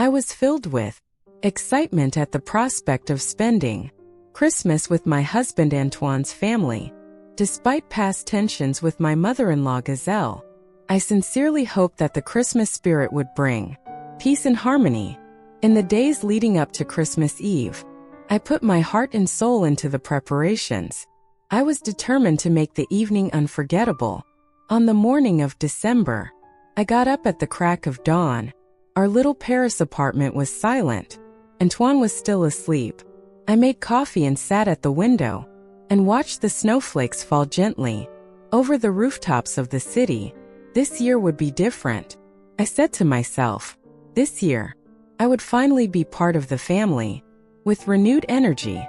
I was filled with excitement at the prospect of spending Christmas with my husband Antoine's family. Despite past tensions with my mother-in-law Gazelle, I sincerely hoped that the Christmas spirit would bring peace and harmony. In the days leading up to Christmas Eve, I put my heart and soul into the preparations. I was determined to make the evening unforgettable. On the morning of December, I got up at the crack of dawn. Our little Paris apartment was silent. Antoine was still asleep. I made coffee and sat at the window and watched the snowflakes fall gently over the rooftops of the city. This year would be different. I said to myself, this year, I would finally be part of the family. With renewed energy,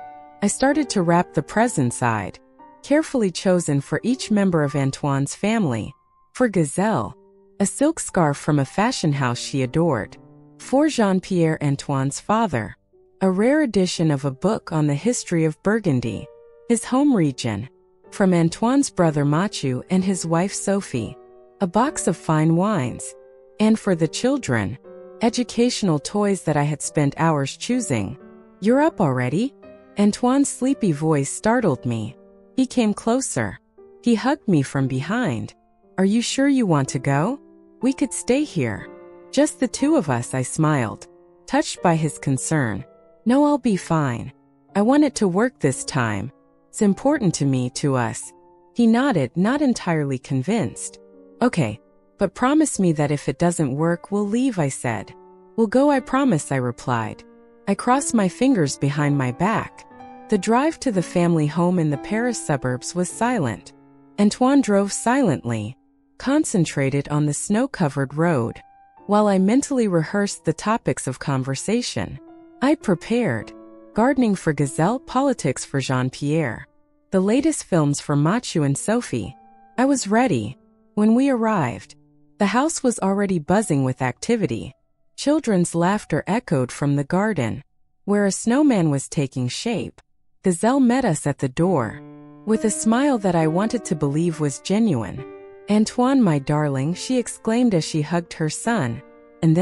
I started to wrap the presents I'd carefully chosen for each member of Antoine's family. For Gazelle, a silk scarf from a fashion house she adored. For Jean-Pierre, Antoine's father, a rare edition of a book on the history of Burgundy, his home region. From Antoine's brother Mathieu and his wife Sophie, a box of fine wines. And for the children, educational toys that I had spent hours choosing. "You're up already?" Antoine's sleepy voice startled me. He came closer. He hugged me from behind. "Are you sure you want to go? We could stay here. Just the two of us," I smiled, touched by his concern. "No, I'll be fine. I want it to work this time. It's important to me, to us." He nodded, not entirely convinced. "Okay, but promise me that if it doesn't work, we'll leave," I said. "We'll go, I promise," I replied. I crossed my fingers behind my back. The drive to the family home in the Paris suburbs was silent. Antoine drove silently, concentrated on the snow-covered road, while I mentally rehearsed the topics of conversation. I prepared gardening for Gazelle, politics for Jean-Pierre, the latest films for Mathieu and Sophie. I was ready. When we arrived, the house was already buzzing with activity. Children's laughter echoed from the garden, where a snowman was taking shape. Gazelle met us at the door, with a smile that I wanted to believe was genuine. "Antoine, my darling," she exclaimed as she hugged her son, and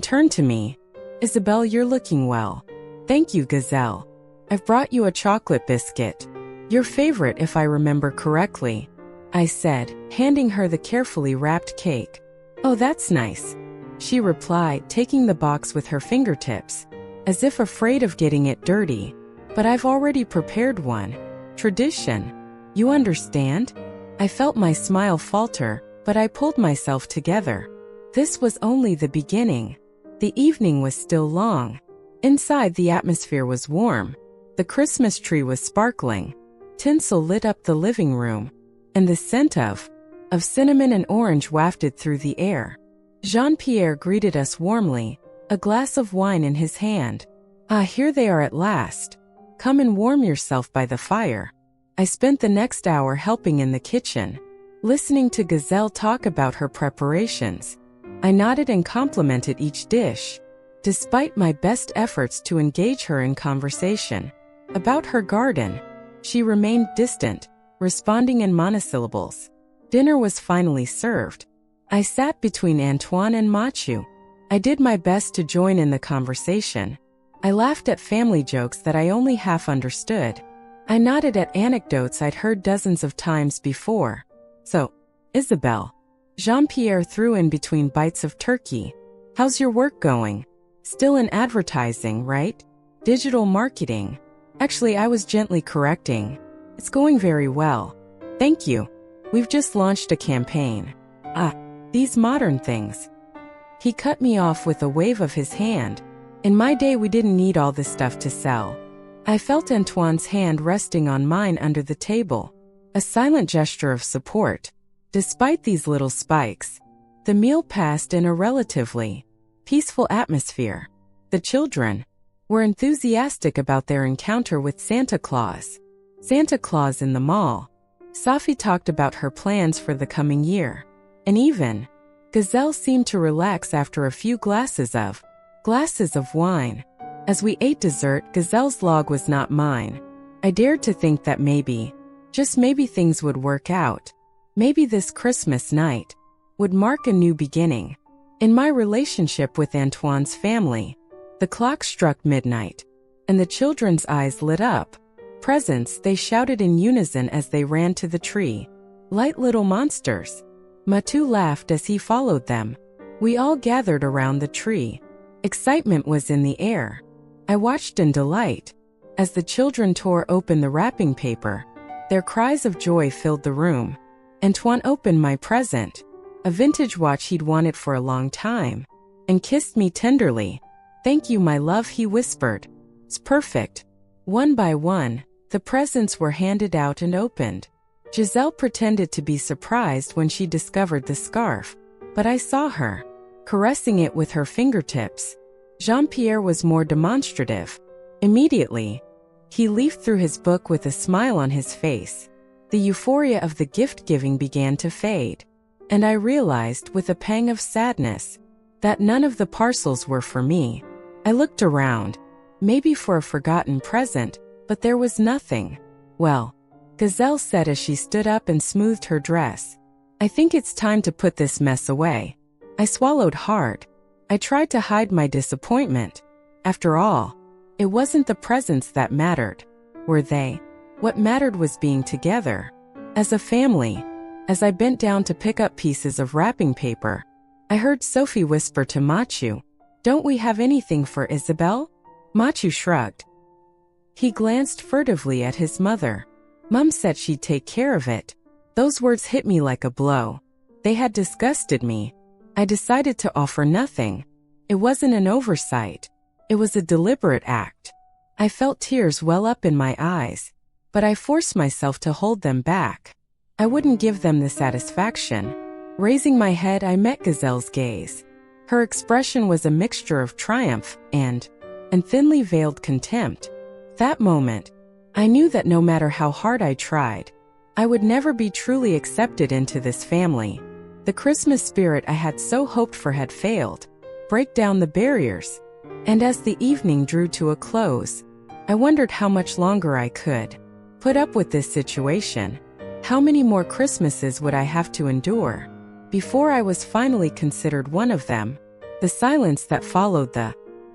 turned to me. "Isabelle, you're looking well." "Thank you, Gazelle. I've brought you a chocolate biscuit. Your favorite, if I remember correctly," I said, handing her the carefully wrapped cake. "Oh, that's nice," she replied, taking the box with her fingertips, as if afraid of getting it dirty. "But I've already prepared one. Tradition. You understand?" I felt my smile falter, but I pulled myself together. This was only the beginning. The evening was still long. Inside, the atmosphere was warm. The Christmas tree was sparkling. Tinsel lit up the living room, and the scent of cinnamon and orange wafted through the air. Jean-Pierre greeted us warmly, a glass of wine in his hand. "Ah, here they are at last. Come and warm yourself by the fire." I spent the next hour helping in the kitchen, listening to Gazelle talk about her preparations. I nodded and complimented each dish, despite my best efforts to engage her in conversation. About her garden, she remained distant, responding in monosyllables. Dinner was finally served. I sat between Antoine and Mathieu. I did my best to join in the conversation. I laughed at family jokes that I only half understood. I nodded at anecdotes I'd heard dozens of times before. "So, Isabelle," Jean-Pierre threw in between bites of turkey, "how's your work going? Still in advertising, right? Digital marketing?" Actually, I was gently correcting. "It's going very well. Thank you. We've just launched a campaign." "Ah, these modern things." He cut me off with a wave of his hand. "In my day, we didn't need all this stuff to sell." I felt Antoine's hand resting on mine under the table, a silent gesture of support. Despite these little spikes, the meal passed in a relatively peaceful atmosphere. The children were enthusiastic about their encounter with Santa Claus. Santa Claus in the mall. Sophie talked about her plans for the coming year. And even Gazelle seemed to relax after a few glasses of wine. As we ate dessert, Gazelle's log was not mine. I dared to think that maybe, just maybe, things would work out. Maybe this Christmas night would mark a new beginning. In my relationship with Antoine's family, the clock struck midnight, and the children's eyes lit up. Presents, they shouted in unison as they ran to the tree. Light little monsters. Matu laughed as he followed them. We all gathered around the tree. Excitement was in the air. I watched in delight as the children tore open the wrapping paper. Their cries of joy filled the room. Antoine opened my present, a vintage watch he'd wanted for a long time, and kissed me tenderly. "Thank you, my love," he whispered. "It's perfect." One by one, the presents were handed out and opened. Giselle pretended to be surprised when she discovered the scarf, but I saw her caressing it with her fingertips. Jean-Pierre was more demonstrative. Immediately, he leafed through his book with a smile on his face. The euphoria of the gift-giving began to fade, and I realized with a pang of sadness that none of the parcels were for me. I looked around, maybe for a forgotten present, but there was nothing. "Well," Gazelle said as she stood up and smoothed her dress, "I think it's time to put this mess away." I swallowed hard. I tried to hide my disappointment. After all, it wasn't the presents that mattered, were they? What mattered was being together, as a family. As I bent down to pick up pieces of wrapping paper, I heard Sophie whisper to Machu, "Don't we have anything for Isabelle?" Machu shrugged. He glanced furtively at his mother. "Mum said she'd take care of it." Those words hit me like a blow. They had disgusted me. I decided to offer nothing. It wasn't an oversight. It was a deliberate act. I felt tears well up in my eyes, but I forced myself to hold them back. I wouldn't give them the satisfaction. Raising my head, I met Gazelle's gaze. Her expression was a mixture of triumph and thinly veiled contempt. That moment, I knew that no matter how hard I tried, I would never be truly accepted into this family. The Christmas spirit I had so hoped for had failed. Break down the barriers. And as the evening drew to a close, I wondered how much longer I could put up with this situation. How many more Christmases would I have to endure before I was finally considered one of them? The silence that followed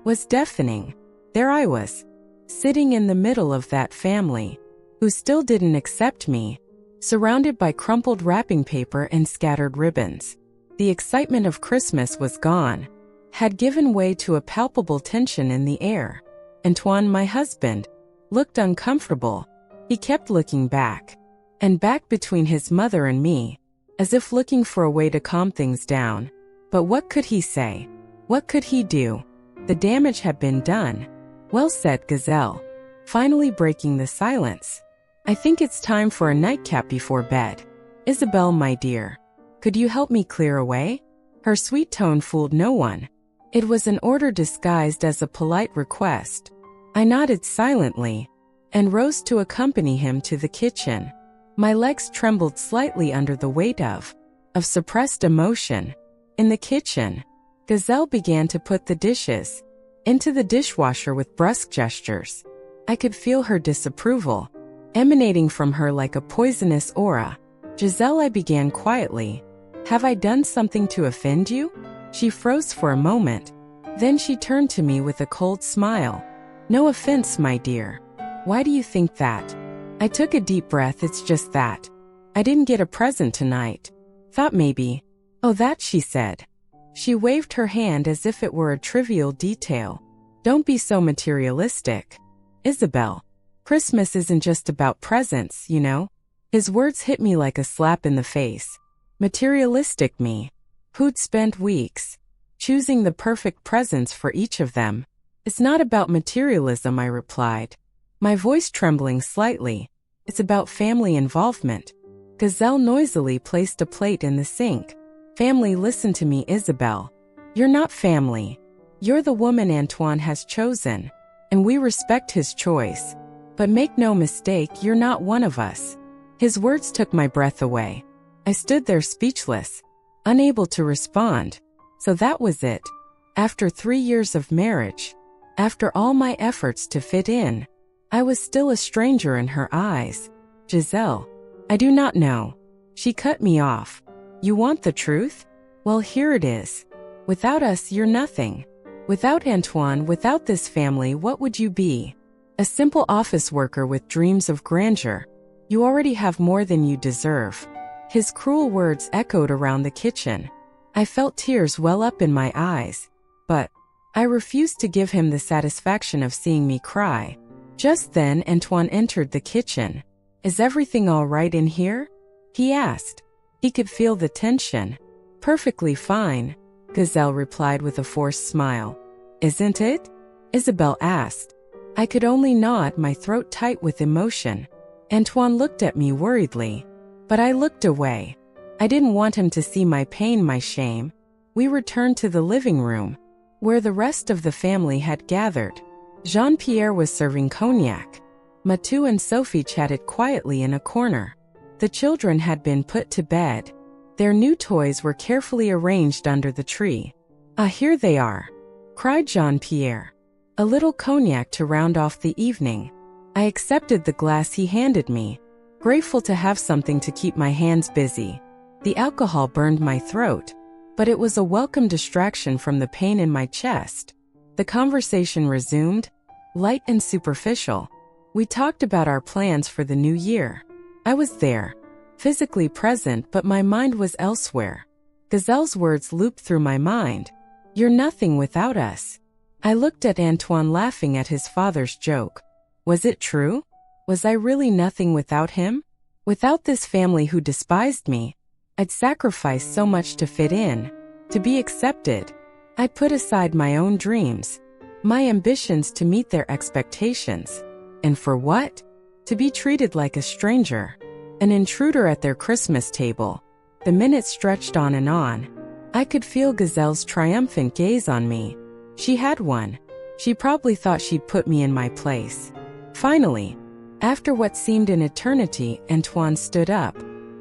was deafening. There I was, sitting in the middle of that family, who still didn't accept me, surrounded by crumpled wrapping paper and scattered ribbons. The excitement of Christmas was gone, had given way to a palpable tension in the air. Antoine, my husband, looked uncomfortable. He kept looking back and back between his mother and me, as if looking for a way to calm things down. But what could he say? What could he do? The damage had been done. "Well said, Gazelle," finally breaking the silence. "I think it's time for a nightcap before bed. Isabelle, my dear, could you help me clear away?" Her sweet tone fooled no one. It was an order disguised as a polite request. I nodded silently and rose to accompany him to the kitchen. My legs trembled slightly under the weight of suppressed emotion. In the kitchen, Gazelle began to put the dishes into the dishwasher with brusque gestures. I could feel her disapproval emanating from her like a poisonous aura. "Giselle," I began quietly, "have I done something to offend you?" She froze for a moment. Then she turned to me with a cold smile. "No offense, my dear. Why do you think that?" I took a deep breath. "It's just that I didn't get a present tonight. Thought maybe." "Oh, that," she said. She waved her hand as if it were a trivial detail. "Don't be so materialistic, Isabelle. Christmas isn't just about presents, you know." His words hit me like a slap in the face. Materialistic me, who'd spent weeks choosing the perfect presents for each of them. "It's not about materialism," I replied, my voice trembling slightly. "It's about family involvement." Gazelle noisily placed a plate in the sink. "Family, listen to me, Isabelle. You're not family. You're the woman Antoine has chosen, and we respect his choice. But make no mistake, you're not one of us." His words took my breath away. I stood there speechless, unable to respond. So that was it. After 3 years of marriage, after all my efforts to fit in, I was still a stranger in her eyes. "Giselle, I do not know." She cut me off. "You want the truth? Well, here it is. Without us, you're nothing. Without Antoine, without this family, what would you be? A simple office worker with dreams of grandeur. You already have more than you deserve. His cruel words echoed around the kitchen. I felt tears well up in my eyes, but I refused to give him the satisfaction of seeing me cry. Just then, Antoine entered the kitchen. Is everything all right in here? He asked. He could feel the tension. Perfectly fine, Gazelle replied with a forced smile. Isn't it? Isabelle asked. I could only nod, my throat tight with emotion. Antoine looked at me worriedly, but I looked away. I didn't want him to see my pain, my shame. We returned to the living room, where the rest of the family had gathered. Jean-Pierre was serving cognac. Mathieu and Sophie chatted quietly in a corner. The children had been put to bed. Their new toys were carefully arranged under the tree. Ah, here they are, cried Jean-Pierre. A little cognac to round off the evening. I accepted the glass he handed me, grateful to have something to keep my hands busy. The alcohol burned my throat, but it was a welcome distraction from the pain in my chest. The conversation resumed, light and superficial. We talked about our plans for the new year. I was there, physically present, but my mind was elsewhere. Gazelle's words looped through my mind. You're nothing without us. I looked at Antoine, laughing at his father's joke. Was it true? Was I really nothing without him? Without this family who despised me? I'd sacrificed so much to fit in, to be accepted. I put aside my own dreams, my ambitions to meet their expectations. And for what? To be treated like a stranger, an intruder at their Christmas table. The minutes stretched on and on. I could feel Gazelle's triumphant gaze on me. She had one. She probably thought she'd put me in my place. Finally, after what seemed an eternity, Antoine stood up.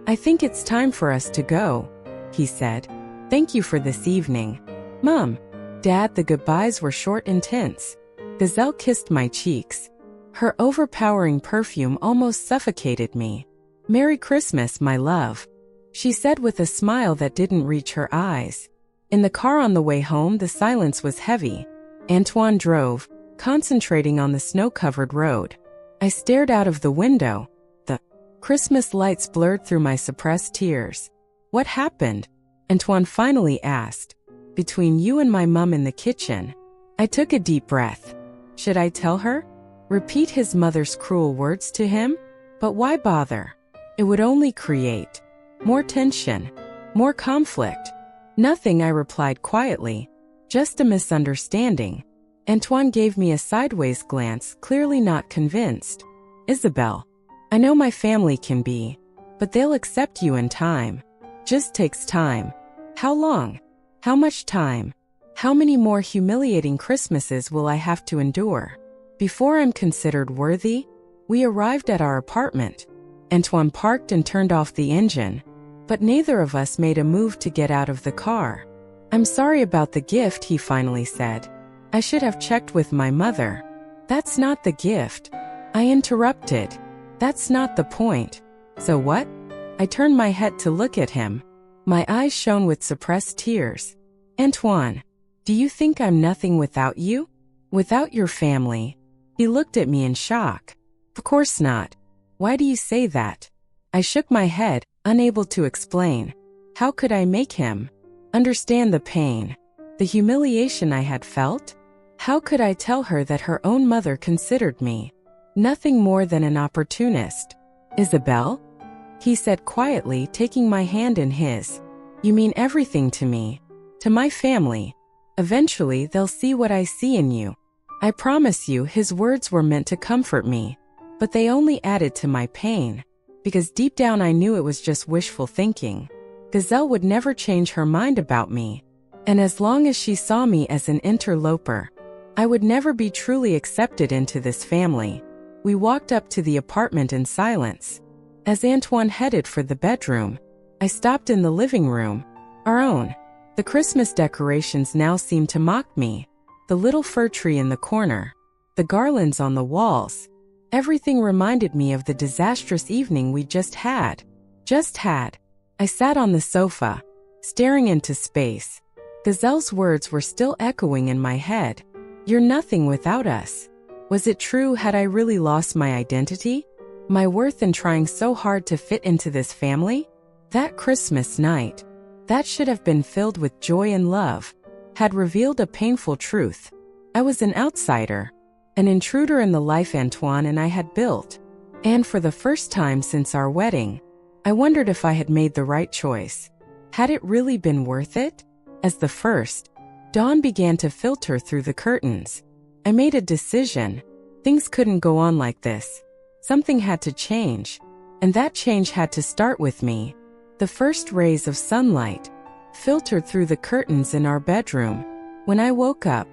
I think it's time for us to go, he said. Thank you for this evening. Mom, Dad, the goodbyes were short and tense. Gazelle kissed my cheeks. Her overpowering perfume almost suffocated me. Merry Christmas, my love, she said with a smile that didn't reach her eyes. In the car on the way home, the silence was heavy. Antoine drove, concentrating on the snow-covered road. I stared out of the window. The Christmas lights blurred through my suppressed tears. What happened? Antoine finally asked. Between you and my mom in the kitchen. I took a deep breath. Should I tell her? Repeat his mother's cruel words to him? But why bother? It would only create more tension, more conflict. Nothing, I replied quietly. Just a misunderstanding. Antoine gave me a sideways glance, clearly not convinced. Isabelle, I know my family can be, but they'll accept you in time. Just takes time. How long? How much time? How many more humiliating Christmases will I have to endure before I'm considered worthy? We arrived at our apartment. Antoine parked and turned off the engine, but neither of us made a move to get out of the car. I'm sorry about the gift, he finally said. I should have checked with my mother. That's not the gift. I interrupted. That's not the point. So what? I turned my head to look at him. My eyes shone with suppressed tears. Antoine, do you think I'm nothing without you? Without your family? He looked at me in shock. Of course not. Why do you say that? I shook my head, unable to explain. How could I make him understand the pain, the humiliation I had felt? How could I tell her that her own mother considered me nothing more than an opportunist? Isabelle? He said quietly, taking my hand in his. You mean everything to me, to my family. Eventually, they'll see what I see in you. I promise you. His words were meant to comfort me, but they only added to my pain, because deep down I knew it was just wishful thinking. Gazelle would never change her mind about me, and as long as she saw me as an interloper, I would never be truly accepted into this family. We walked up to the apartment in silence. As Antoine headed for the bedroom, I stopped in the living room, our own. The Christmas decorations now seemed to mock me. The little fir tree in the corner, the garlands on the walls. Everything reminded me of the disastrous evening we just had. I sat on the sofa, staring into space. Gazelle's words were still echoing in my head. You're nothing without us. Was it true? Had I really lost my identity? My worth in trying so hard to fit into this family? That Christmas night, that should have been filled with joy and love, had revealed a painful truth. I was an outsider, an intruder in the life Antoine and I had built. And for the first time since our wedding, I wondered if I had made the right choice. Had it really been worth it? As the first dawn began to filter through the curtains, I made a decision. Things couldn't go on like this. Something had to change, and that change had to start with me. The first rays of sunlight filtered through the curtains in our bedroom. When I woke up,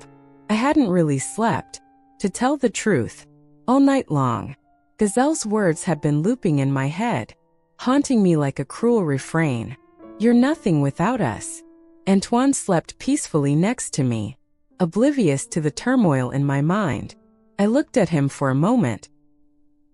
I hadn't really slept, to tell the truth, all night long. Gazelle's words had been looping in my head, haunting me like a cruel refrain. You're nothing without us. Antoine slept peacefully next to me, oblivious to the turmoil in my mind. I looked at him for a moment.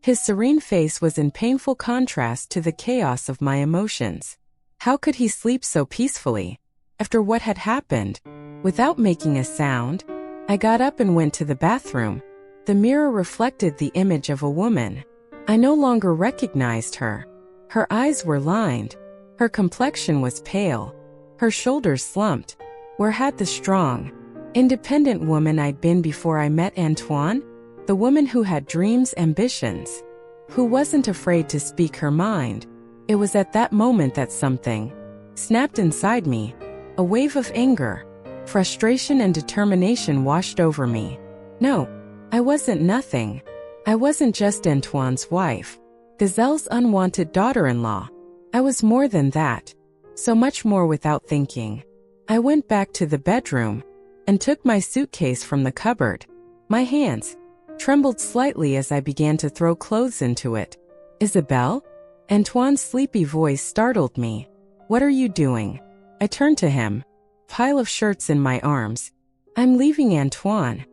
His serene face was in painful contrast to the chaos of my emotions. How could he sleep so peacefully, after what had happened? Without making a sound, I got up and went to the bathroom. The mirror reflected the image of a woman. I no longer recognized her. Her eyes were lined. Her complexion was pale. Her shoulders slumped. Where had the strong, independent woman I'd been before I met Antoine? The woman who had dreams, ambitions, who wasn't afraid to speak her mind. It was at that moment that something snapped inside me. A wave of anger, frustration and determination washed over me. No, I wasn't nothing. I wasn't just Antoine's wife, Gazelle's unwanted daughter-in-law. I was more than that. So much more. Without thinking, I went back to the bedroom and took my suitcase from the cupboard. My hands trembled slightly as I began to throw clothes into it. Isabelle? Antoine's sleepy voice startled me. What are you doing? I turned to him. Pile of shirts in my arms. I'm leaving, Antoine.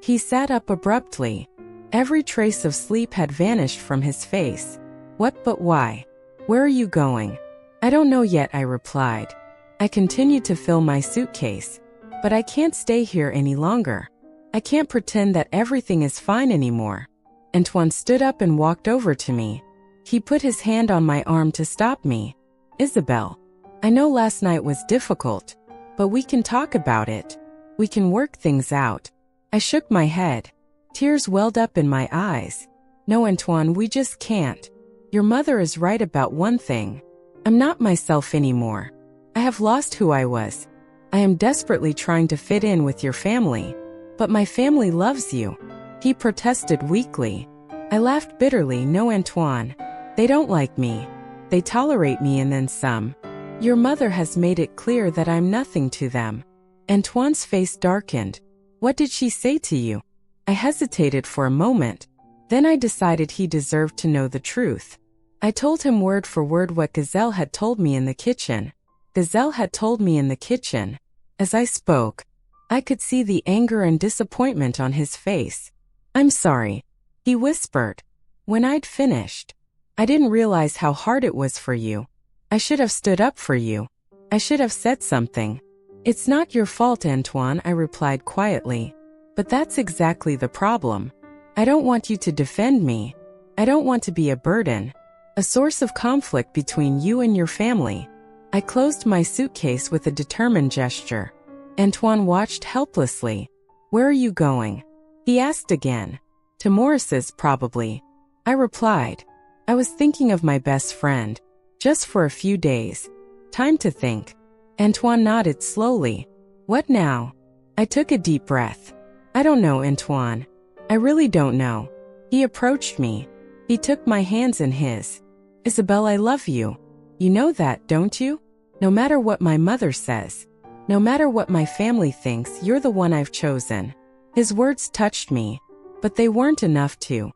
He sat up abruptly. Every trace of sleep had vanished from his face. What? But why? Where are you going? I don't know yet, I replied. I continued to fill my suitcase. But I can't stay here any longer. I can't pretend that everything is fine anymore. Antoine stood up and walked over to me. He put his hand on my arm to stop me. Isabelle, I know last night was difficult, but we can talk about it. We can work things out. I shook my head. Tears welled up in my eyes. No, Antoine, we just can't. Your mother is right about one thing. I'm not myself anymore. I have lost who I was. I am desperately trying to fit in with your family. But my family loves you. He protested weakly. I laughed bitterly. No, Antoine. They don't like me. They tolerate me and then some. Your mother has made it clear that I'm nothing to them. Antoine's face darkened. What did she say to you? I hesitated for a moment. Then I decided he deserved to know the truth. I told him word for word what Gazelle had told me in the kitchen. Gazelle had told me in the kitchen. As I spoke, I could see the anger and disappointment on his face. I'm sorry, he whispered. When I'd finished, I didn't realize how hard it was for you. I should have stood up for you. I should have said something. It's not your fault, Antoine, I replied quietly. But that's exactly the problem. I don't want you to defend me. I don't want to be a burden, a source of conflict between you and your family. I closed my suitcase with a determined gesture. Antoine watched helplessly. Where are you going? He asked again. To Maurice's, probably. I replied. I was thinking of my best friend. Just for a few days. Time to think. Antoine nodded slowly. What now? I took a deep breath. I don't know, Antoine. I really don't know. He approached me. He took my hands in his. Isabelle, I love you. You know that, don't you? No matter what my mother says. No matter what my family thinks, you're the one I've chosen. His words touched me, but they weren't enough to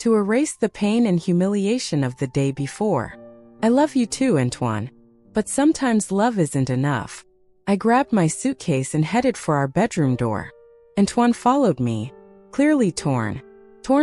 erase the pain and humiliation of the day before. I love you too, Antoine. But sometimes love isn't enough. I grabbed my suitcase and headed for our bedroom door. Antoine followed me, clearly torn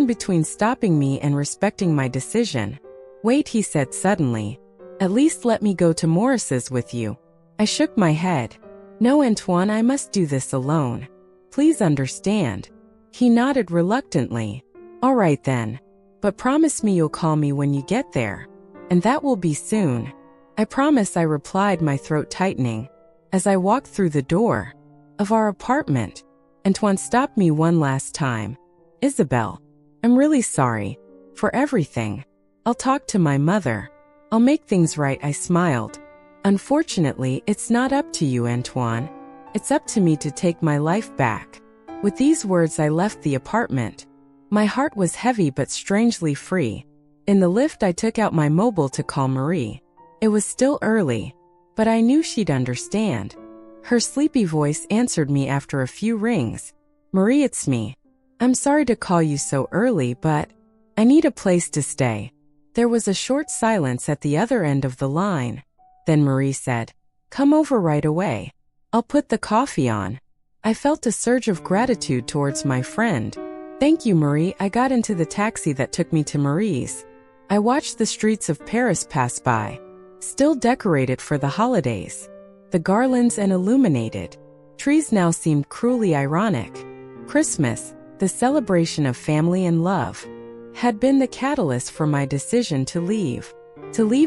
between stopping me and respecting my decision. Wait, he said suddenly. At least let me go to Maurice's with you. I shook my head. No, Antoine, I must do this alone. Please understand. He nodded reluctantly. All right then. But promise me you'll call me when you get there. And that will be soon. I promise, I replied, my throat tightening. As I walked through the door of our apartment, Antoine stopped me one last time. Isabelle, I'm really sorry for everything. I'll talk to my mother. I'll make things right, I smiled. Unfortunately, it's not up to you, Antoine. It's up to me to take my life back. With these words, I left the apartment. My heart was heavy but strangely free. In the lift, I took out my mobile to call Marie. It was still early, but I knew she'd understand. Her sleepy voice answered me after a few rings. Marie, it's me. I'm sorry to call you so early, but I need a place to stay. There was a short silence at the other end of the line. Then Marie said, come over right away. I'll put the coffee on. I felt a surge of gratitude towards my friend. Thank you, Marie. I got into the taxi that took me to Marie's. I watched the streets of Paris pass by, still decorated for the holidays. The garlands and illuminated trees now seemed cruelly ironic. Christmas, the celebration of family and love, had been the catalyst for my decision to leave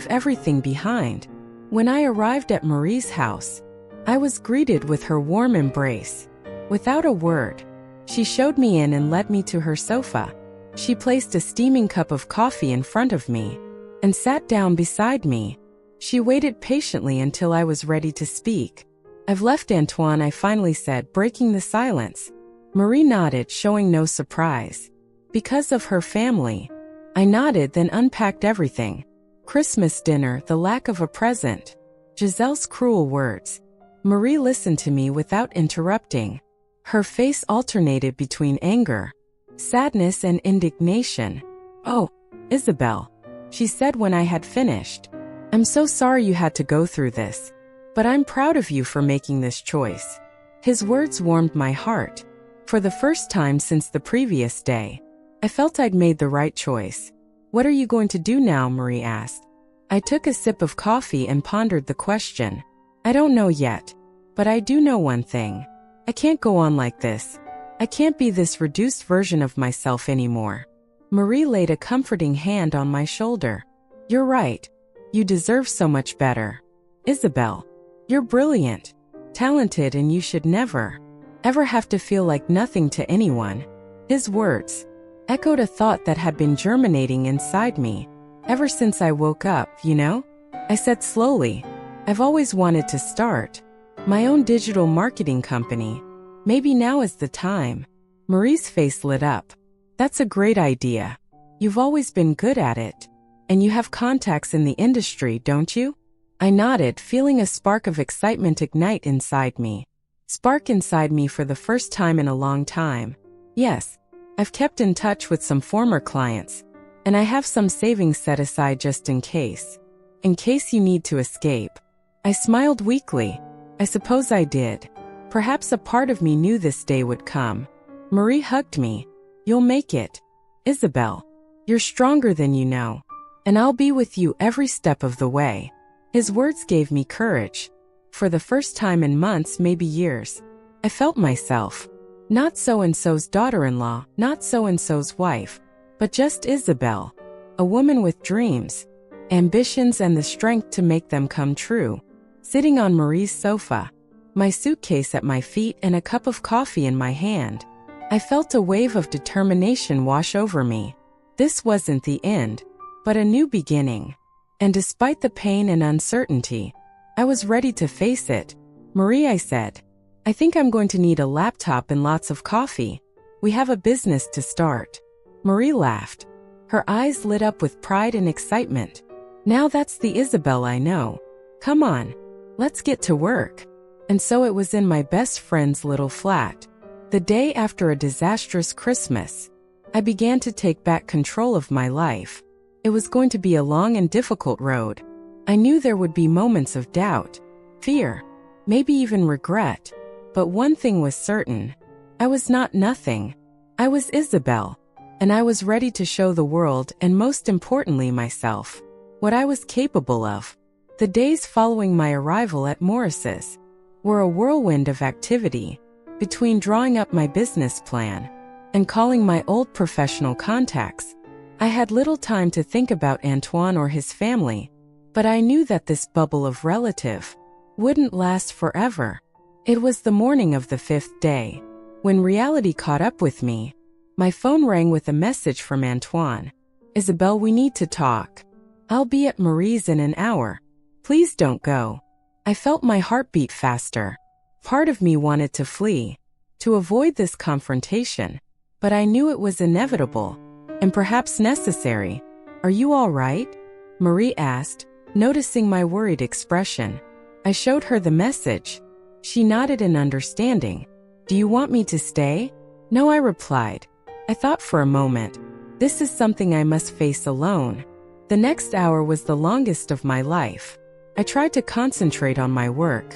everything behind. When I arrived at Marie's house, I was greeted with her warm embrace. Without a word, she showed me in and led me to her sofa. She placed a steaming cup of coffee in front of me and sat down beside me. She waited patiently until I was ready to speak. I've left, Antoine, I finally said, breaking the silence. Marie nodded, showing no surprise. Because of her family. I nodded, then unpacked everything. Christmas dinner, the lack of a present, Giselle's cruel words. Marie listened to me without interrupting. Her face alternated between anger, sadness, and indignation. Oh, Isabelle, she said when I had finished. I'm so sorry you had to go through this, but I'm proud of you for making this choice. His words warmed my heart. For the first time since the previous day, I felt I'd made the right choice. What are you going to do now? Marie asked. I took a sip of coffee and pondered the question. I don't know yet, but I do know one thing. I can't go on like this. I can't be this reduced version of myself anymore. Marie laid a comforting hand on my shoulder. You're right. You deserve so much better. Isabelle, you're brilliant, talented, and you should never, ever have to feel like nothing to anyone. His words echoed a thought that had been germinating inside me ever since I woke up, you know? I said slowly, I've always wanted to start my own digital marketing company. Maybe now is the time. Marie's face lit up. That's a great idea. You've always been good at it. And you have contacts in the industry, don't you? I nodded, feeling a spark of excitement ignite inside me. Spark inside me for the first time in a long time. Yes, I've kept in touch with some former clients, and I have some savings set aside just in case. In case you need to escape. I smiled weakly. I suppose I did. Perhaps a part of me knew this day would come. Marie hugged me. You'll make it. Isabelle, you're stronger than you know. And I'll be with you every step of the way. His words gave me courage. For the first time in months, maybe years, I felt myself. Not so-and-so's daughter-in-law, not so-and-so's wife, but just Isabelle. A woman with dreams, ambitions, and the strength to make them come true. Sitting on Marie's sofa, my suitcase at my feet and a cup of coffee in my hand, I felt a wave of determination wash over me. This wasn't the end, but a new beginning. And despite the pain and uncertainty, I was ready to face it. Marie, I said, I think I'm going to need a laptop and lots of coffee. We have a business to start. Marie laughed. Her eyes lit up with pride and excitement. Now that's the Isabelle I know. Come on, let's get to work. And so it was in my best friend's little flat. The day after a disastrous Christmas, I began to take back control of my life. It was going to be a long and difficult road. I knew there would be moments of doubt, fear, maybe even regret. But one thing was certain. I was not nothing. I was Isabelle. And I was ready to show the world, and most importantly myself, what I was capable of. The days following my arrival at Morris's were a whirlwind of activity. Between drawing up my business plan and calling my old professional contacts, I had little time to think about Antoine or his family, but I knew that this bubble of relative wouldn't last forever. It was the morning of the 5th day. When reality caught up with me, my phone rang with a message from Antoine. "Isabelle, we need to talk. I'll be at Marie's in an hour. Please don't go." I felt my heart beat faster. Part of me wanted to flee, to avoid this confrontation, but I knew it was inevitable, and perhaps necessary. "Are you all right?" Marie asked, noticing my worried expression. I showed her the message. She nodded in understanding. "Do you want me to stay?" "No," I replied. I thought for a moment. This is something I must face alone. The next hour was the longest of my life. I tried to concentrate on my work,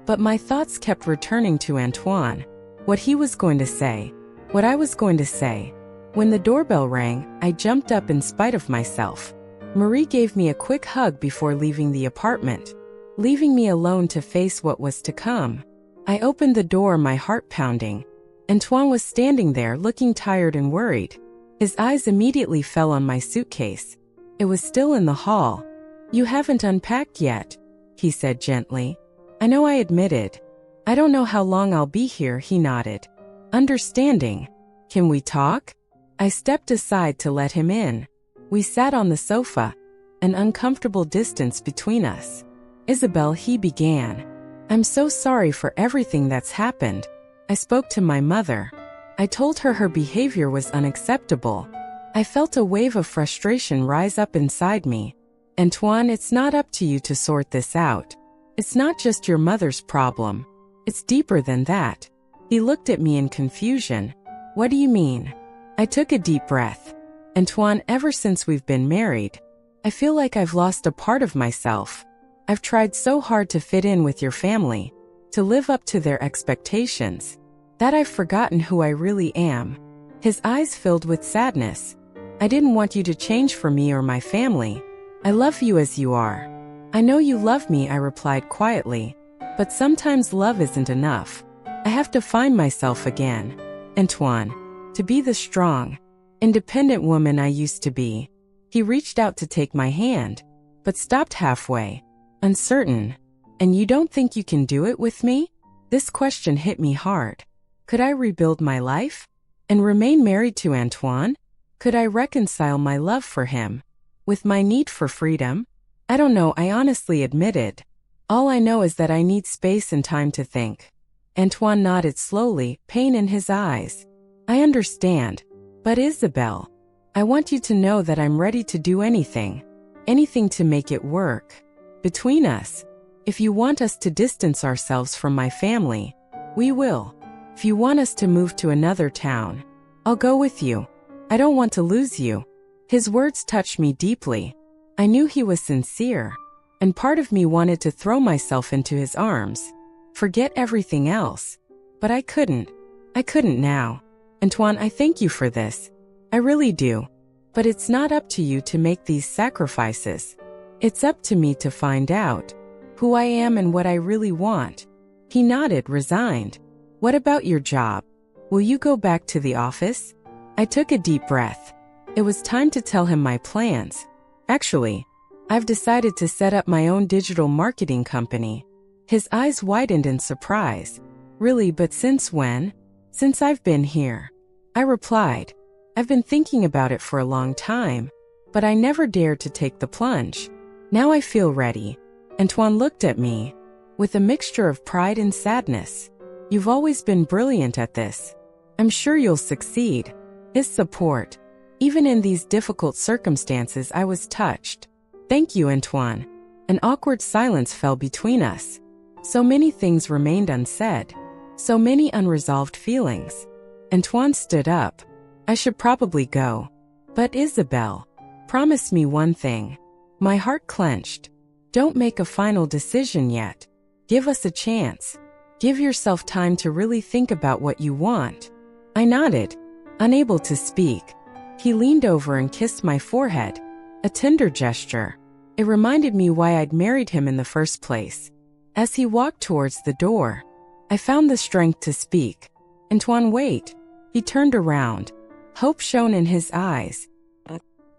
but my thoughts kept returning to Antoine. What he was going to say, what I was going to say. When the doorbell rang, I jumped up in spite of myself. Marie gave me a quick hug before leaving the apartment, leaving me alone to face what was to come. I opened the door, my heart pounding. Antoine was standing there, looking tired and worried. His eyes immediately fell on my suitcase. It was still in the hall. "You haven't unpacked yet," he said gently. "I know," I admitted. "I don't know how long I'll be here," he nodded. Understanding. "Can we talk?" I stepped aside to let him in. We sat on the sofa, an uncomfortable distance between us. "Isabelle," he began, "I'm so sorry for everything that's happened." I spoke to my mother. I told her her behavior was unacceptable. I felt a wave of frustration rise up inside me. "Antoine, it's not up to you to sort this out. It's not just your mother's problem. It's deeper than that." He looked at me in confusion. "What do you mean?" I took a deep breath. "Antoine, ever since we've been married, I feel like I've lost a part of myself. I've tried so hard to fit in with your family, to live up to their expectations, that I've forgotten who I really am." His eyes filled with sadness. "I didn't want you to change for me or my family. I love you as you are." "I know you love me," I replied quietly. "But sometimes love isn't enough. I have to find myself again, Antoine, to be the strong, independent woman I used to be." He reached out to take my hand, but stopped halfway, uncertain. "And you don't think you can do it with me?" This question hit me hard. Could I rebuild my life and remain married to Antoine? Could I reconcile my love for him with my need for freedom? "I don't know," I honestly admitted. "All I know is that I need space and time to think." Antoine nodded slowly, pain in his eyes. "I understand. But Isabelle, I want you to know that I'm ready to do anything to make it work between us. If you want us to distance ourselves from my family, we will. If you want us to move to another town, I'll go with you. I don't want to lose you." His words touched me deeply. I knew he was sincere, and part of me wanted to throw myself into his arms, forget everything else. But I couldn't. I couldn't now. "Antoine, I thank you for this. I really do. But it's not up to you to make these sacrifices. It's up to me to find out who I am and what I really want." He nodded, resigned. "What about your job? Will you go back to the office?" I took a deep breath. It was time to tell him my plans. "Actually, I've decided to set up my own digital marketing company." His eyes widened in surprise. "Really, but since when?" "Since I've been here," I replied. "I've been thinking about it for a long time, but I never dared to take the plunge. Now I feel ready." Antoine looked at me with a mixture of pride and sadness. "You've always been brilliant at this. I'm sure you'll succeed." His support, even in these difficult circumstances, I was touched. "Thank you, Antoine." An awkward silence fell between us. So many things remained unsaid. So many unresolved feelings. Antoine stood up. "I should probably go. But Isabelle, promise me one thing." My heart clenched. "Don't make a final decision yet. Give us a chance. Give yourself time to really think about what you want." I nodded, unable to speak. He leaned over and kissed my forehead, a tender gesture. It reminded me why I'd married him in the first place. As he walked towards the door, I found the strength to speak. "Antoine, wait." He turned around. Hope shone in his eyes.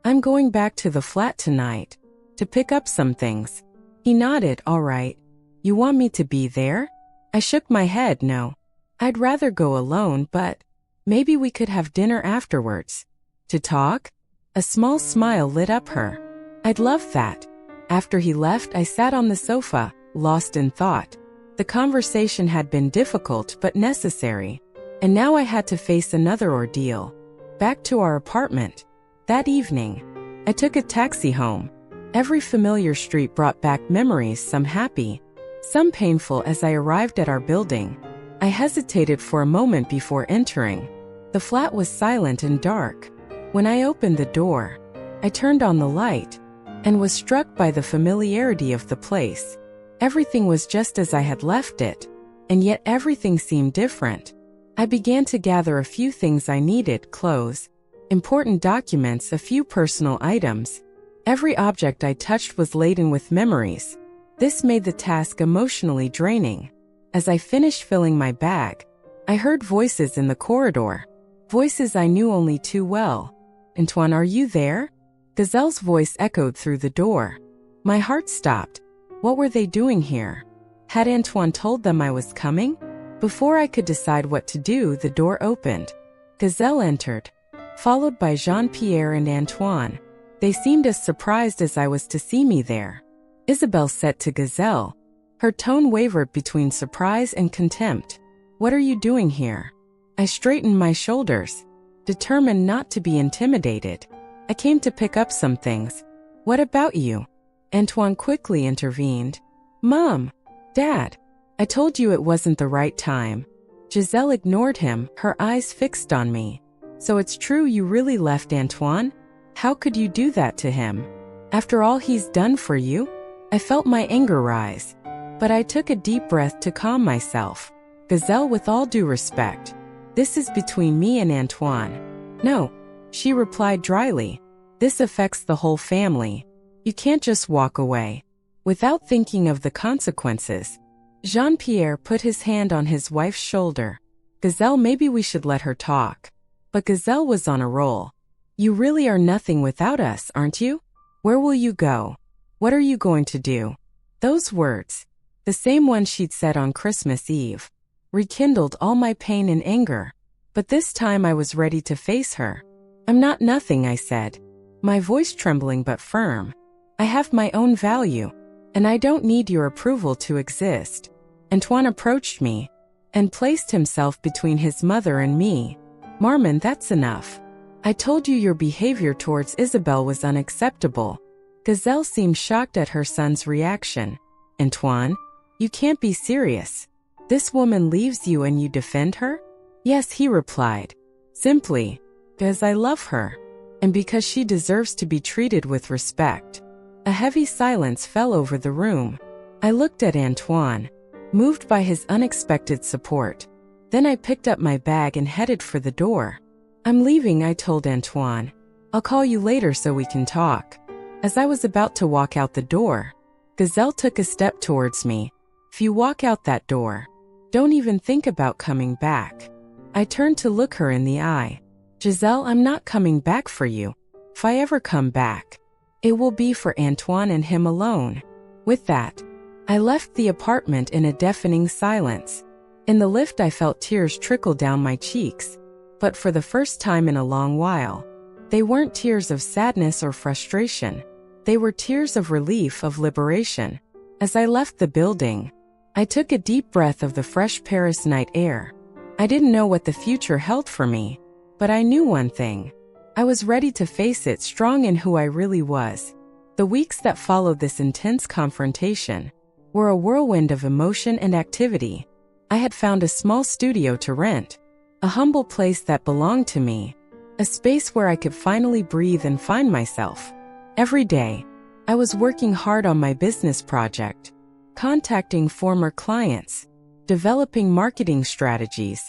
"I'm going back to the flat tonight to pick up some things." He nodded. "All right. You want me to be there?" I shook my head. "No. I'd rather go alone, but maybe we could have dinner afterwards. To talk?" A small smile lit up her. "I'd love that." After he left, I sat on the sofa, lost in thought. The conversation had been difficult but necessary, and now I had to face another ordeal. Back to our apartment. That evening, I took a taxi home. Every familiar street brought back memories, some happy, some painful. As I arrived at our building, I hesitated for a moment before entering. The flat was silent and dark. When I opened the door, I turned on the light and was struck by the familiarity of the place. Everything was just as I had left it, and yet everything seemed different. I began to gather a few things I needed: clothes, important documents, a few personal items. Every object I touched was laden with memories. This made the task emotionally draining. As I finished filling my bag, I heard voices in the corridor, voices I knew only too well. "Antoine, are you there?" Gazelle's voice echoed through the door. My heart stopped. What were they doing here? Had Antoine told them I was coming? Before I could decide what to do, the door opened. Gazelle entered, followed by Jean-Pierre and Antoine. They seemed as surprised as I was to see me there. Isabelle said to Gazelle. Her tone wavered between surprise and contempt. "What are you doing here?" I straightened my shoulders, determined not to be intimidated. "I came to pick up some things." "What about you?" Antoine quickly intervened. "Mom, Dad, I told you it wasn't the right time." Giselle ignored him, her eyes fixed on me. "So it's true you really left Antoine? How could you do that to him? After all he's done for you?" I felt my anger rise, but I took a deep breath to calm myself. "Gazelle, with all due respect, this is between me and Antoine." "No," she replied dryly. "This affects the whole family. You can't just walk away without thinking of the consequences." Jean-Pierre put his hand on his wife's shoulder. "Gazelle, maybe we should let her talk." But Gazelle was on a roll. "You really are nothing without us, aren't you? Where will you go? What are you going to do?" Those words, the same ones she'd said on Christmas Eve, rekindled all my pain and anger. But this time I was ready to face her. "I'm not nothing," I said, my voice trembling but firm. "I have my own value, and I don't need your approval to exist." Antoine approached me and placed himself between his mother and me. "Marmon, that's enough. I told you your behavior towards Isabelle was unacceptable." Gazelle seemed shocked at her son's reaction. "Antoine, you can't be serious. This woman leaves you and you defend her?" "Yes," he replied, simply, "because I love her, and because she deserves to be treated with respect." A heavy silence fell over the room. I looked at Antoine, moved by his unexpected support. Then I picked up my bag and headed for the door. "I'm leaving," I told Antoine. "I'll call you later so we can talk." As I was about to walk out the door, Gazelle took a step towards me. "If you walk out that door, don't even think about coming back." I turned to look her in the eye. "Giselle, I'm not coming back for you. If I ever come back, it will be for Antoine and him alone." With that, I left the apartment in a deafening silence. In the lift I felt tears trickle down my cheeks, but for the first time in a long while. They weren't tears of sadness or frustration. They were tears of relief, of liberation. As I left the building, I took a deep breath of the fresh Paris night air. I didn't know what the future held for me, but I knew one thing. I was ready to face it, strong in who I really was. The weeks that followed this intense confrontation were a whirlwind of emotion and activity. I had found a small studio to rent, a humble place that belonged to me, a space where I could finally breathe and find myself. Every day, I was working hard on my business project, contacting former clients, developing marketing strategies,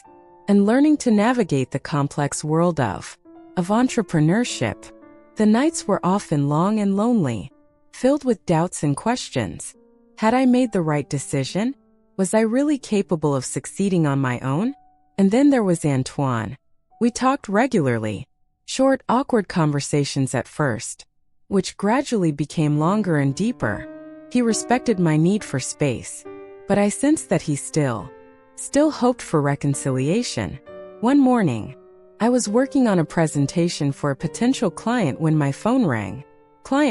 and learning to navigate the complex world of entrepreneurship. The nights were often long and lonely, filled with doubts and questions. Had I made the right decision? Was I really capable of succeeding on my own? And then there was Antoine. We talked regularly. Short, awkward conversations at first, which gradually became longer and deeper. He respected my need for space, but I sensed that he still hoped for reconciliation. One morning, I was working on a presentation for a potential client when my phone rang.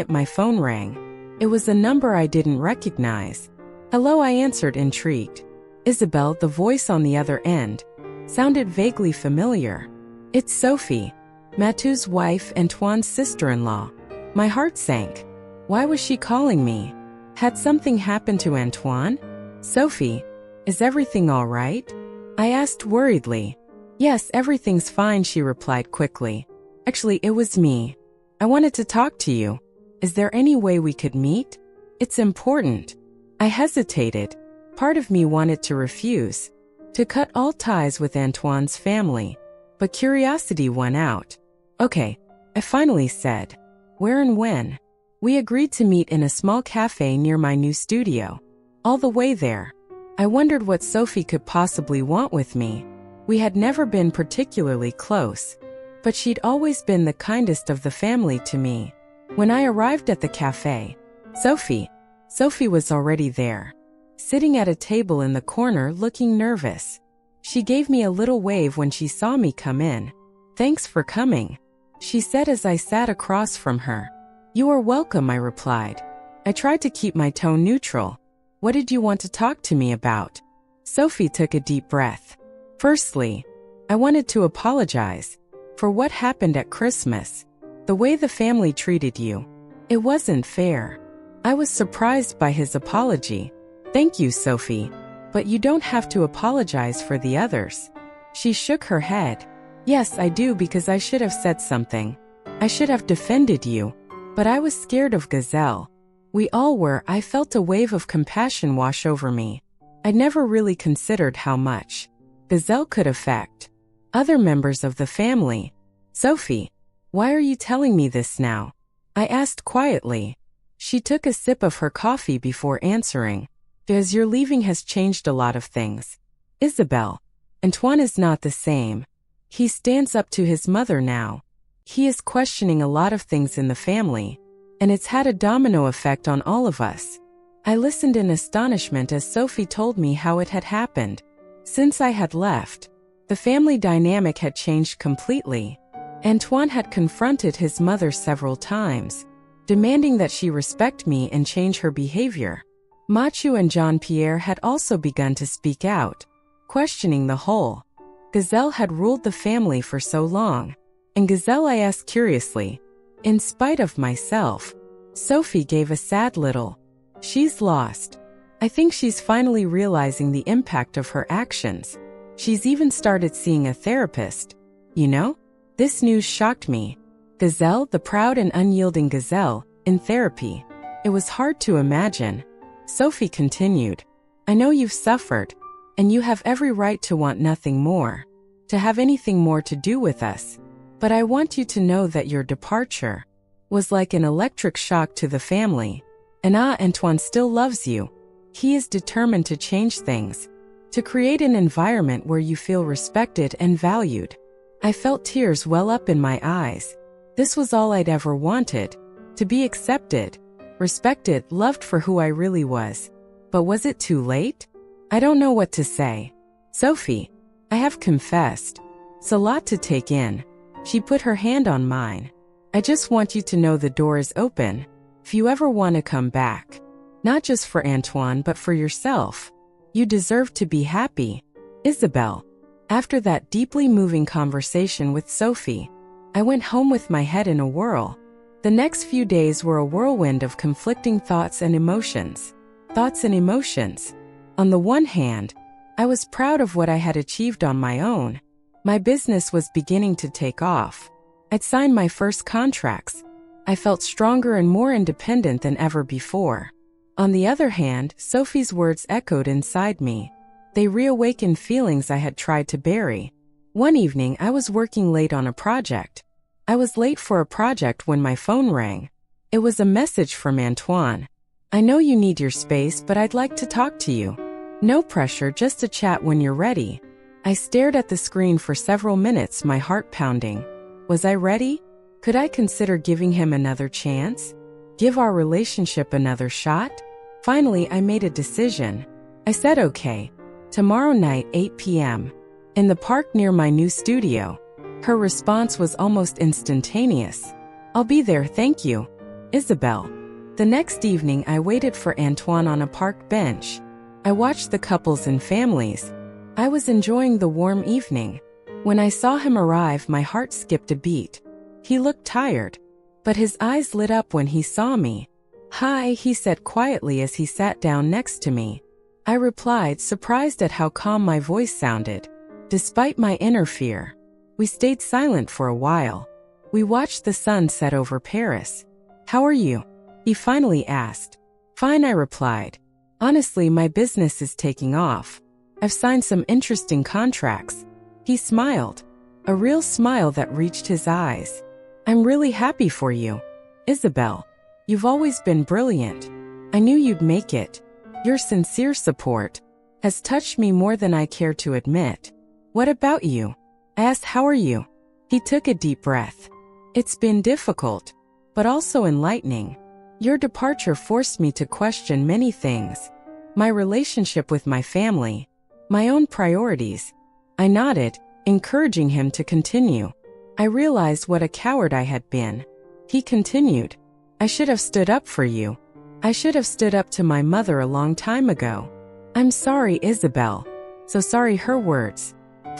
My phone rang. It was a number I didn't recognize. Hello, I answered, intrigued. Isabel, the voice on the other end, sounded vaguely familiar. It's Sophie, Mathieu's wife, Antoine's sister-in-law. My heart sank. Why was she calling me? Had something happened to Antoine? Sophie, is everything all right? I asked worriedly. Yes, everything's fine, she replied quickly. Actually, it was me. I wanted to talk to you. Is there any way we could meet? It's important. I hesitated. Part of me wanted to refuse, to cut all ties with Antoine's family, but curiosity won out. Okay, I finally said. Where and when? We agreed to meet in a small cafe near my new studio. All the way there, I wondered what Sophie could possibly want with me. We had never been particularly close, but she'd always been the kindest of the family to me. When I arrived at the cafe, Sophie was already there, sitting at a table in the corner looking nervous. She gave me a little wave when she saw me come in. Thanks for coming, she said as I sat across from her. You are welcome, I replied. I tried to keep my tone neutral. What did you want to talk to me about? Sophie took a deep breath. Firstly, I wanted to apologize for what happened at Christmas. The way the family treated you. It wasn't fair. I was surprised by his apology. Thank you, Sophie, but you don't have to apologize for the others. She shook her head. Yes, I do, because I should have said something. I should have defended you. But I was scared of Gazelle. We all were. I felt a wave of compassion wash over me. I'd never really considered how much Gazelle could affect other members of the family. Sophie, why are you telling me this now? I asked quietly. She took a sip of her coffee before answering. Because your leaving has changed a lot of things. Isabel, Antoine is not the same. He stands up to his mother now. He is questioning a lot of things in the family, and it's had a domino effect on all of us. I listened in astonishment as Sophie told me how it had happened. Since I had left, the family dynamic had changed completely. Antoine had confronted his mother several times, demanding that she respect me and change her behavior. Mathieu and Jean-Pierre had also begun to speak out, questioning the whole. Gazelle had ruled the family for so long. And Gazelle, I asked curiously. In spite of myself, Sophie gave a sad little. She's lost. I think she's finally realizing the impact of her actions. She's even started seeing a therapist. You know? This news shocked me. Gazelle, the proud and unyielding Gazelle, in therapy. It was hard to imagine. Sophie continued. I know you've suffered, and you have every right to want nothing more, to have anything more to do with us. But I want you to know that your departure was like an electric shock to the family. And Antoine still loves you. He is determined to change things, to create an environment where you feel respected and valued. I felt tears well up in my eyes. This was all I'd ever wanted, to be accepted, respected, loved for who I really was. But was it too late? I don't know what to say. Sophie, I have confessed. It's a lot to take in. She put her hand on mine. I just want you to know the door is open. If you ever want to come back, not just for Antoine but for yourself. You deserve to be happy. Isabel. After that deeply moving conversation with Sophie, I went home with my head in a whirl. The next few days were a whirlwind of conflicting thoughts and emotions. On the one hand, I was proud of what I had achieved on my own. My business was beginning to take off. I'd signed my first contracts. I felt stronger and more independent than ever before. On the other hand, Sophie's words echoed inside me. They reawakened feelings I had tried to bury. One evening, I was working late on a project. I was late for a project when my phone rang. It was a message from Antoine. I know you need your space, but I'd like to talk to you. No pressure, just a chat when you're ready. I stared at the screen for several minutes, my heart pounding. Was I ready? Could I consider giving him another chance? Give our relationship another shot? Finally, I made a decision. I said okay. Tomorrow night, 8 p.m. in the park near my new studio. Her response was almost instantaneous. I'll be there, thank you. Isabel. The next evening, I waited for Antoine on a park bench. I watched the couples and families. I was enjoying the warm evening. When I saw him arrive, my heart skipped a beat. He looked tired, but his eyes lit up when he saw me. Hi, he said quietly as he sat down next to me. I replied, surprised at how calm my voice sounded, despite my inner fear. We stayed silent for a while. We watched the sun set over Paris. How are you? He finally asked. Fine, I replied. Honestly, my business is taking off. I've signed some interesting contracts. He smiled, a real smile that reached his eyes. I'm really happy for you. Isabel, you've always been brilliant. I knew you'd make it. Your sincere support has touched me more than I care to admit. What about you? I asked, how are you? He took a deep breath. It's been difficult, but also enlightening. Your departure forced me to question many things. My relationship with my family, my own priorities. I nodded, encouraging him to continue. I realized what a coward I had been. He continued. I should have stood up for you. I should have stood up to my mother a long time ago. I'm sorry, Isabel. So sorry. Her words,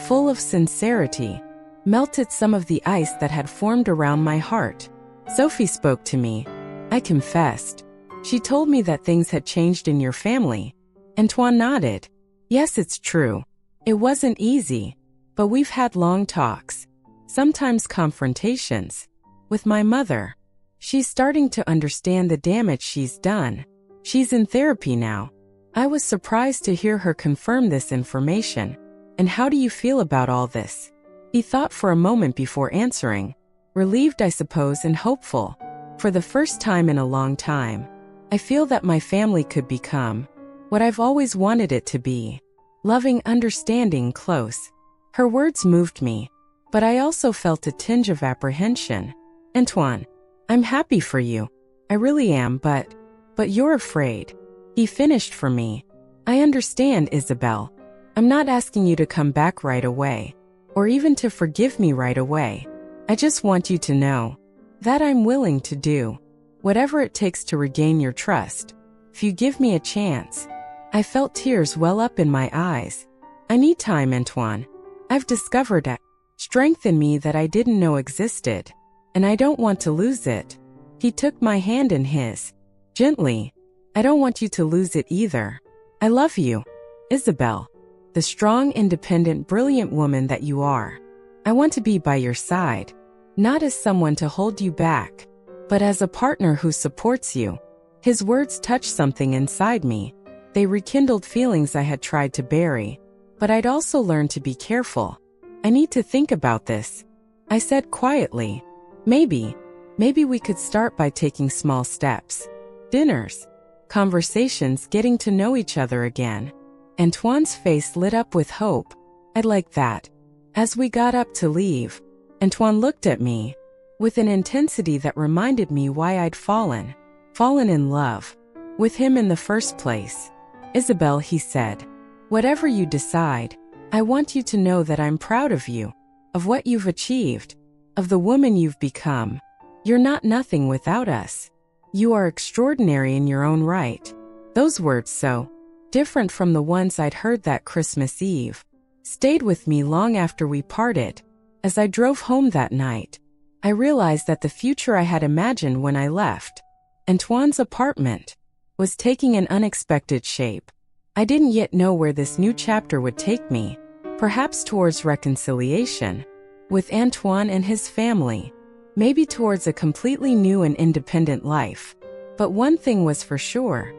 full of sincerity, melted some of the ice that had formed around my heart. Sophie spoke to me. I confessed. She told me that things had changed in your family. Antoine nodded. Yes, it's true. It wasn't easy, but we've had long talks, sometimes confrontations. With my mother, she's starting to understand the damage she's done. She's in therapy now. I was surprised to hear her confirm this information. And how do you feel about all this? He thought for a moment before answering. Relieved, I suppose, and hopeful. For the first time in a long time, I feel that my family could become what I've always wanted it to be. Loving, understanding, close. Her words moved me, but I also felt a tinge of apprehension. Antoine, I'm happy for you. I really am, but you're afraid. He finished for me. I understand, Isabel. I'm not asking you to come back right away, or even to forgive me right away. I just want you to know that I'm willing to do whatever it takes to regain your trust. If you give me a chance. I felt tears well up in my eyes. I need time, Antoine. I've discovered a strength in me that I didn't know existed, and I don't want to lose it. He took my hand in his, gently. I don't want you to lose it either. I love you, Isabel, the strong, independent, brilliant woman that you are. I want to be by your side, not as someone to hold you back, but as a partner who supports you. His words touched something inside me. They rekindled feelings I had tried to bury, but I'd also learned to be careful. I need to think about this, I said quietly. Maybe we could start by taking small steps. Dinners, conversations, getting to know each other again. Antoine's face lit up with hope. I'd like that. As we got up to leave, Antoine looked at me with an intensity that reminded me why I'd fallen in love with him in the first place. Isabel, he said, whatever you decide, I want you to know that I'm proud of you, of what you've achieved, of the woman you've become. You're not nothing without us. You are extraordinary in your own right. Those words, so different from the ones I'd heard that Christmas Eve, stayed with me long after we parted. As I drove home that night, I realized that the future I had imagined when I left Antoine's apartment was taking an unexpected shape. I didn't yet know where this new chapter would take me, perhaps towards reconciliation with Antoine and his family, maybe towards a completely new and independent life. But one thing was for sure.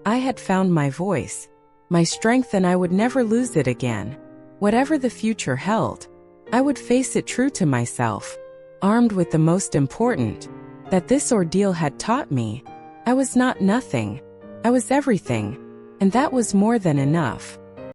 I had found my voice, my strength, and I would never lose it again. Whatever the future held, I would face it true to myself, armed with the most important that this ordeal had taught me. I was not nothing. I was everything, and that was more than enough.